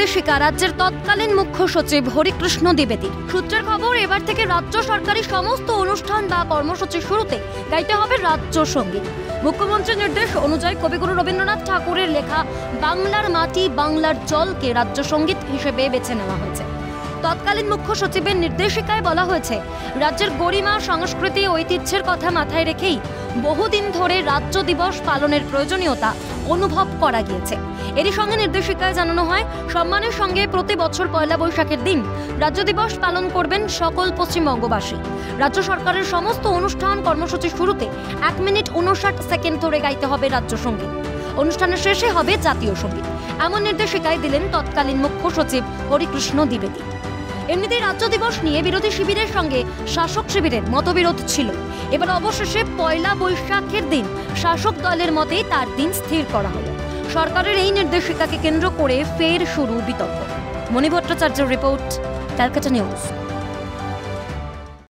নির্দেশিকা রাজ্যের তৎকালীন মুখ্য সচিব হরিকৃষ্ণ দ্বিবেদী। সূত্রের খবর, এবার থেকে রাজ্য সরকারি সমস্ত অনুষ্ঠান বা কর্মসূচির শুরুতে গাইতে হবে রাজ্য সঙ্গীত। মুখ্যমন্ত্রীর নির্দেশ অনুযায়ী কবিগুরু রবীন্দ্রনাথ ঠাকুরের লেখা বাংলার মাটি বাংলার জলকে রাজ্য সঙ্গীত হিসেবে বেছে নেওয়া হয়েছে। তৎকালীন মুখ্য সচিবের নির্দেশিকায় বলা হয়েছে, রাজ্যের গরিমা, সংস্কৃতি, ঐতিহ্যের কথা মাথায় রেখেই বহুদিন ধরে রাজ্য দিবস পালনের প্রয়োজনীয়তা অনুভব করা গিয়েছে। এরই সঙ্গে নির্দেশিকায় জানানো হয়, সম্মানের সঙ্গে প্রতি বছর পয়লা বৈশাখের দিন রাজ্য দিবস পালন করবেন সকল পশ্চিমবঙ্গবাসী। রাজ্য সরকারের সমস্ত অনুষ্ঠান কর্মসূচির শুরুতে 1 মিনিট 59 সেকেন্ড ধরে গাইতে হবে রাজ্য সঙ্গীত। অনুষ্ঠানের শেষে হবে জাতীয় সঙ্গীত। এমন নির্দেশিকায় দিলেন তৎকালীন মুখ্য সচিব হরিকৃষ্ণ দ্বিবেদী। এমনিতেই রাজ্য দিবস নিয়ে বিরোধী শিবিরের সঙ্গে শাসক শিবিরের মতবিরোধ ছিল। এবার অবশেষে পয়লা বৈশাখের দিন শাসক দলের মতেই তার দিন স্থির করা হলো। সরকারের এই নির্দেশিকাকে কেন্দ্র করে ফের শুরু বিতর্ক। মণি ভট্টাচার্যের রিপোর্ট, ক্যালকাটা নিউজ।